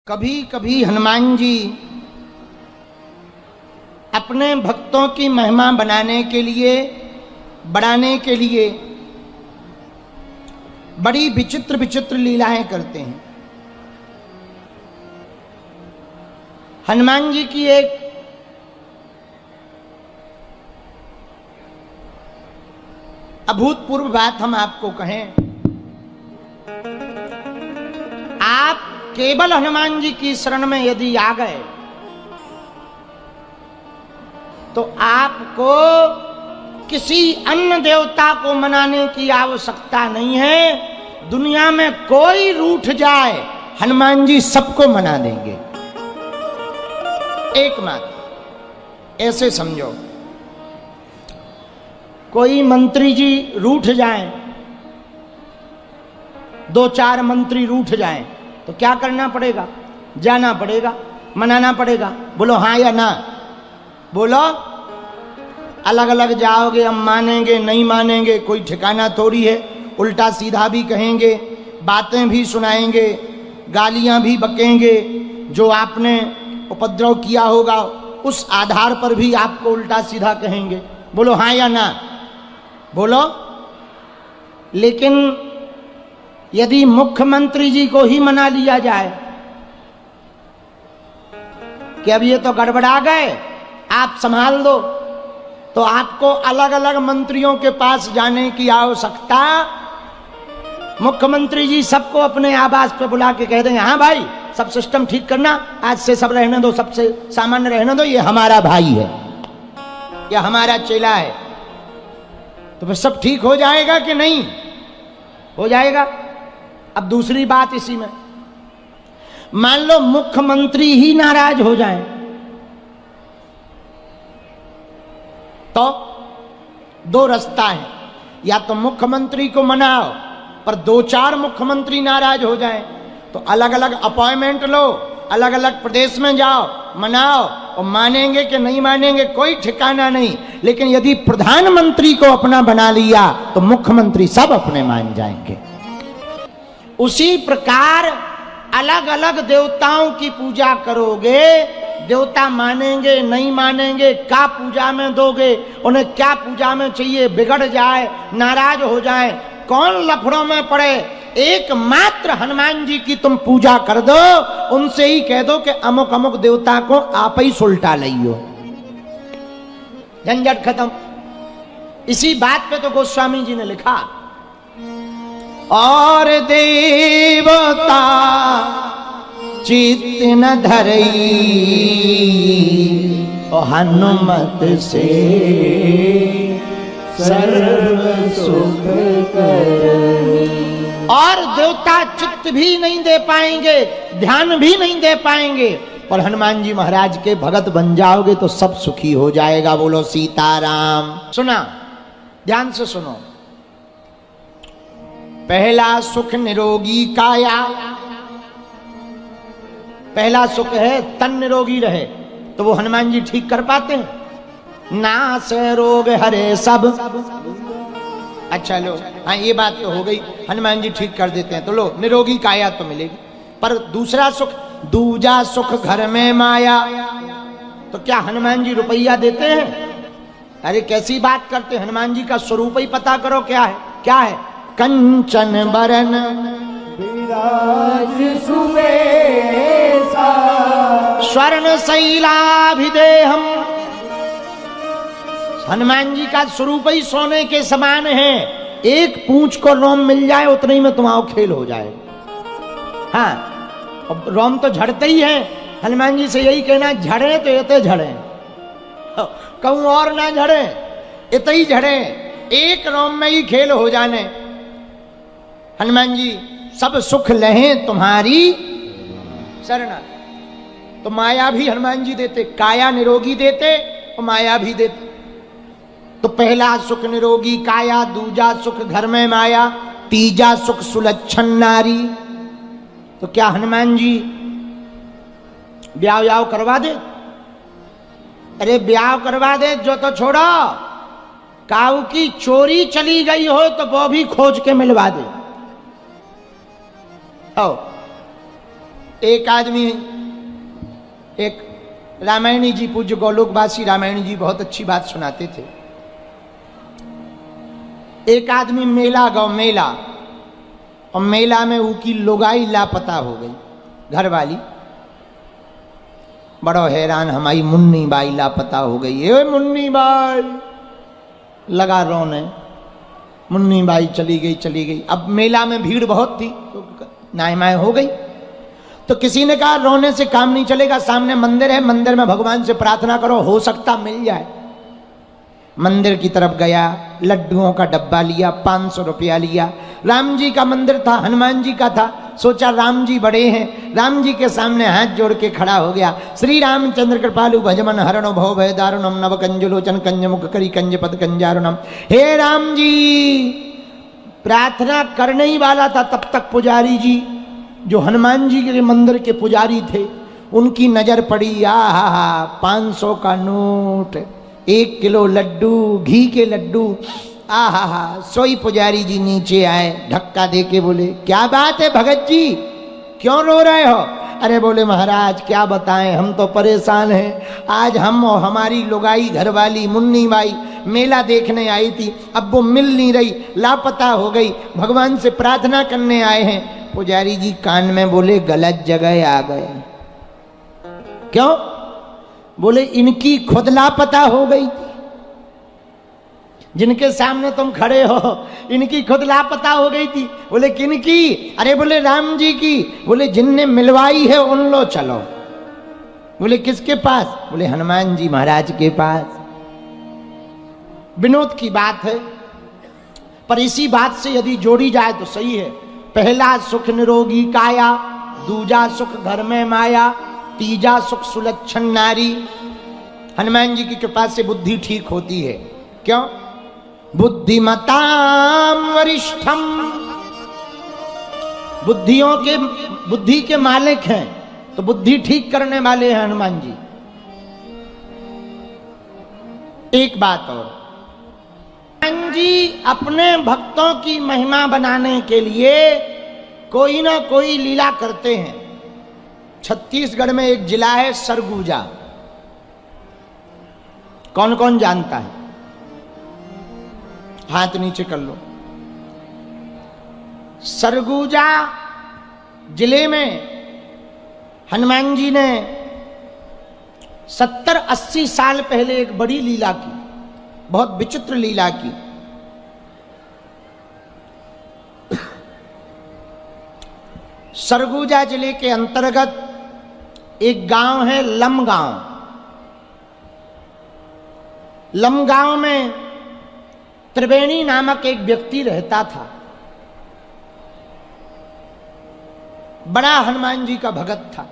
कभी कभी हनुमान जी अपने भक्तों की महिमा बढ़ाने के लिए बड़ी विचित्र विचित्र लीलाएं करते हैं। हनुमान जी की एक अभूतपूर्व बात हम आपको कहें, आप केवल हनुमान जी की शरण में यदि आ गए तो आपको किसी अन्य देवता को मनाने की आवश्यकता नहीं है। दुनिया में कोई रूठ जाए, हनुमान जी सबको मना देंगे। एकमात्र ऐसे समझो, कोई मंत्री जी रूठ जाएं, दो चार मंत्री रूठ जाएं, तो क्या करना पड़ेगा? जाना पड़ेगा, मनाना पड़ेगा। बोलो हाँ या ना? बोलो। अलग अलग जाओगे, हम मानेंगे नहीं मानेंगे कोई ठिकाना थोड़ी है। उल्टा सीधा भी कहेंगे, बातें भी सुनाएंगे, गालियां भी बकेंगे। जो आपने उपद्रव किया होगा उस आधार पर भी आपको उल्टा सीधा कहेंगे। बोलो हाँ या ना? बोलो। लेकिन यदि मुख्यमंत्री जी को ही मना लिया जाए कि अब ये तो गड़बड़ा गए, आप संभाल दो, तो आपको अलग अलग मंत्रियों के पास जाने की आवश्यकता। मुख्यमंत्री जी सबको अपने आवास पे बुला के कह देंगे, हाँ भाई सब सिस्टम ठीक करना, आज से सब रहने दो, सबसे सामान्य रहने दो, ये हमारा भाई है, ये हमारा चेला है। तो फिर सब ठीक हो जाएगा कि नहीं हो जाएगा? अब दूसरी बात इसी में, मान लो मुख्यमंत्री ही नाराज हो जाए तो दो रास्ता है, या तो मुख्यमंत्री को मनाओ, पर दो चार मुख्यमंत्री नाराज हो जाएं तो अलग अलग अपॉइंटमेंट लो, अलग अलग प्रदेश में जाओ, मनाओ, और मानेंगे कि नहीं मानेंगे कोई ठिकाना नहीं। लेकिन यदि प्रधानमंत्री को अपना बना लिया तो मुख्यमंत्री सब अपने मान जाएंगे। उसी प्रकार अलग अलग देवताओं की पूजा करोगे, देवता मानेंगे नहीं मानेंगे, क्या पूजा में दोगे, उन्हें क्या पूजा में चाहिए, बिगड़ जाए, नाराज हो जाए, कौन लफड़ों में पड़े, एकमात्र हनुमान जी की तुम पूजा कर दो, उनसे ही कह दो कि अमुक अमुक देवता को आप ही सुलटा लियो, झंझट खत्म। इसी बात पे तो गोस्वामी जी ने लिखा, और देवता चित्त न धरई हनुमत से सर्व सुख करई। और देवता चित्त भी नहीं दे पाएंगे, ध्यान भी नहीं दे पाएंगे, पर हनुमान जी महाराज के भगत बन जाओगे तो सब सुखी हो जाएगा। बोलो सीताराम। सुना, ध्यान से सुनो। पहला सुख निरोगी काया, पहला सुख है तन निरोगी रहे, तो वो हनुमान जी ठीक कर पाते हैं। नाश रोग हरे सब। अच्छा लो, हाँ ये बात तो हो गई, हनुमान जी ठीक कर देते हैं, तो लो निरोगी काया तो मिलेगी। पर दूसरा सुख, दूजा सुख घर में माया, तो क्या हनुमान जी रुपया देते हैं? अरे कैसी बात करते, हनुमान जी का स्वरूप ही पता करो क्या है। क्या है? कंचन बरन विराज सुबेसा स्वर्ण शैलाभिदेहम। हनुमान जी का स्वरूप ही सोने के समान है। एक पूंछ को रोम मिल जाए उतने ही में तुम्हारा खेल हो जाए। हाँ, अब रोम तो झड़ते ही हैं। हनुमान जी से यही कहना, झड़े तो इतने झड़े, कहूं और ना झड़े, इतने ही झड़े, एक रोम में ही खेल हो जाने। हनुमान जी सब सुख लहें तुम्हारी शरणा। तो माया भी हनुमान जी देते, काया निरोगी देते और माया भी देते। तो पहला सुख निरोगी काया, दूजा सुख घर में माया, तीजा सुख सुलक्षण नारी। तो क्या हनुमान जी ब्याह व्याह करवा दे? अरे ब्याह करवा दे जो तो छोड़ो, काऊ की चोरी चली गई हो तो वो भी खोज के मिलवा दे। एक आदमी, एक रामायणी जी, पूज्य गोलोकवासी रामायणी जी बहुत अच्छी बात सुनाते थे। एक आदमी मेला गौ मेला, और मेला में उसकी लुगाई लापता हो गई, घर वाली। बड़ो हैरान, हमारी मुन्नी बाई लापता हो गई। ए मुन्नी बाई, लगा रोने। मुन्नी बाई चली गई। अब मेला में भीड़ बहुत थी तो नायमाय हो गई। तो किसी ने कहा रोने से काम नहीं चलेगा, सामने मंदिर है, मंदिर में भगवान से प्रार्थना करो, हो सकता मिल जाए। मंदिर की तरफ गया, लड्डुओं का डब्बा लिया, 500 रुपया लिया। राम जी का मंदिर था, हनुमान जी का था। सोचा राम जी बड़े हैं, राम जी के सामने हाथ जोड़ के खड़ा हो गया। श्री रामचंद्र कृपालु भजमन हरणो भव भय दारुणम नव कंजलोचन कंज मुख करी कंज पद कंजारुणम। हे राम जी, प्रार्थना करने ही वाला था, तब तक पुजारी जी जो हनुमान जी के मंदिर के पुजारी थे, उनकी नजर पड़ी। 500 का नोट, 1 किलो लड्डू, घी के लड्डू। सोई पुजारी जी नीचे आए, धक्का दे के बोले, क्या बात है भगत जी, क्यों रो रहे हो? अरे बोले महाराज क्या बताएं, हम तो परेशान हैं। आज हम और हमारी लुगाई घरवाली मुन्नी बाई मेला देखने आई थी, अब वो मिल नहीं रही, लापता हो गई। भगवान से प्रार्थना करने आए हैं। पुजारी जी कान में बोले, गलत जगह आ गए। क्यों? बोले इनकी खुद लापता हो गई थी, जिनके सामने तुम खड़े हो इनकी खुद लापता हो गई थी। बोले किनकी? अरे बोले राम जी की। बोले जिनने मिलवाई है उन लो चलो। बोले किसके पास? बोले हनुमान जी महाराज के पास। विनोद की बात है, पर इसी बात से यदि जोड़ी जाए तो सही है। पहला सुख निरोगी काया, दूजा सुख घर में माया, तीजा सुख सुलक्षण नारी। हनुमान जी की कृपा से बुद्धि ठीक होती है। क्यों? बुद्धिमताम वरिष्ठम, बुद्धि के मालिक हैं, तो बुद्धि ठीक करने वाले हैं हनुमान जी। एक बात और, हनुमान जी अपने भक्तों की महिमा बनाने के लिए कोई ना कोई लीला करते हैं। छत्तीसगढ़ में एक जिला है सरगुजा, कौन कौन जानता है? हाथ नीचे कर लो। सरगुजा जिले में हनुमान जी ने 70-80 साल पहले एक बड़ी लीला की, बहुत विचित्र लीला की। सरगुजा जिले के अंतर्गत एक गांव है लमगांव। लमगांव में त्रिवेणी नामक एक व्यक्ति रहता था। बड़ा हनुमान जी का भगत था,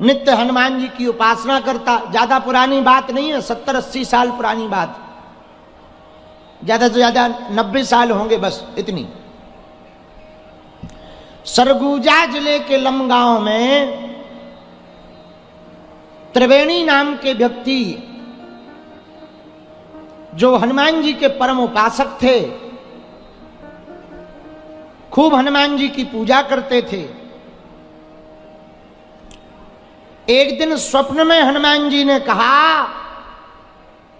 नित्य हनुमान जी की उपासना करता। ज्यादा पुरानी बात नहीं है, 70-80 साल पुरानी बात, ज्यादा से ज्यादा 90 साल होंगे, बस इतनी। सरगुजा जिले के लमगांव में त्रिवेणी नाम के व्यक्ति, जो हनुमान जी के परम उपासक थे, खूब हनुमान जी की पूजा करते थे। एक दिन स्वप्न में हनुमान जी ने कहा,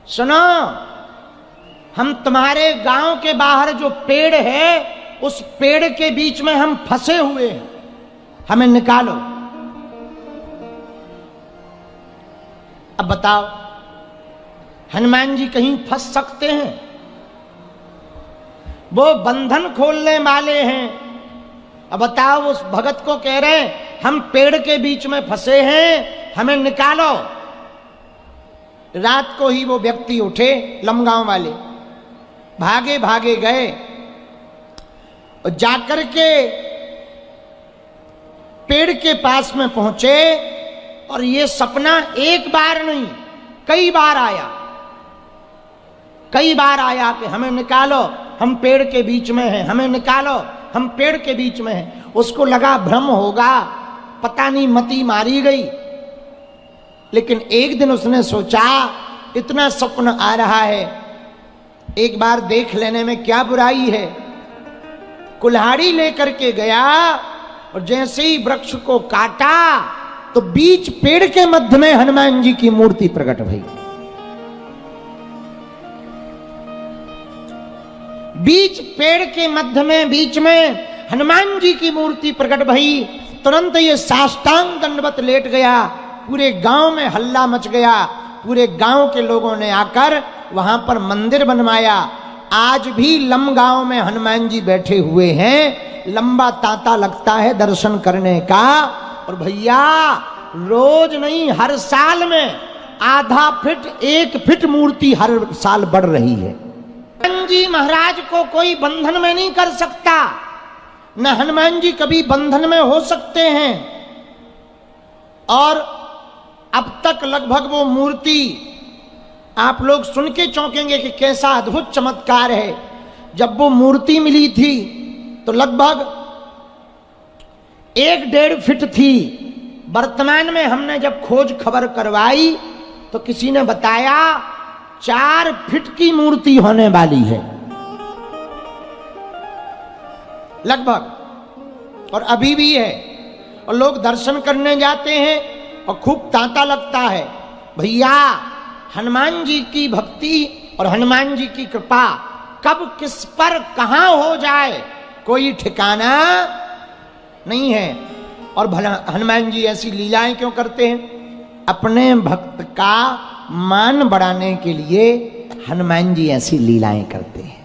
सुनो, हम तुम्हारे गांव के बाहर जो पेड़ है, उस पेड़ के बीच में हम फंसे हुए हैं, हमें निकालो। अब बताओ, हनुमान जी कहीं फंस सकते हैं? वो बंधन खोलने वाले हैं। अब बताओ, उस भगत को कह रहे हैं हम पेड़ के बीच में फंसे हैं, हमें निकालो। रात को ही वो व्यक्ति उठे, लमगांव वाले भागे भागे गए और जाकर के पेड़ के पास में पहुंचे, और ये सपना एक बार नहीं कई बार आया। कई बार आया कि हमें निकालो, हम पेड़ के बीच में हैं, हमें निकालो, हम पेड़ के बीच में हैं। उसको लगा भ्रम होगा, पता नहीं मती मारी गई। लेकिन एक दिन उसने सोचा, इतना स्वप्न आ रहा है, एक बार देख लेने में क्या बुराई है। कुल्हाड़ी लेकर के गया और जैसे ही वृक्ष को काटा तो बीच पेड़ के मध्य में हनुमान जी की मूर्ति प्रकट भई। बीच पेड़ के मध्य में बीच में हनुमान जी की मूर्ति प्रकट भई। तुरंत ये साष्टांग दंडवत लेट गया। पूरे गांव में हल्ला मच गया। पूरे गांव के लोगों ने आकर वहां पर मंदिर बनवाया। आज भी लम गांव में हनुमान जी बैठे हुए हैं। लंबा तांता लगता है दर्शन करने का। और भैया रोज नहीं, हर साल में आधा फीट 1 फीट मूर्ति हर साल बढ़ रही है। हनुमान जी महाराज को कोई बंधन में नहीं कर सकता, न हनुमान जी कभी बंधन में हो सकते हैं। और अब तक लगभग वो मूर्ति आप लोग सुन के चौंकेंगे कि कैसा अद्भुत चमत्कार है। जब वो मूर्ति मिली थी तो लगभग 1-1.5 फीट थी। वर्तमान में हमने जब खोज खबर करवाई तो किसी ने बताया 4 फीट की मूर्ति होने वाली है लगभग। और अभी भी है और लोग दर्शन करने जाते हैं और खूब तांता लगता है। भैया हनुमान जी की भक्ति और हनुमान जी की कृपा कब किस पर कहां हो जाए कोई ठिकाना नहीं है। और भला हनुमान जी ऐसी लीलाएं क्यों करते हैं? अपने भक्त का मान बढ़ाने के लिए हनुमान जी ऐसी लीलाएं करते हैं।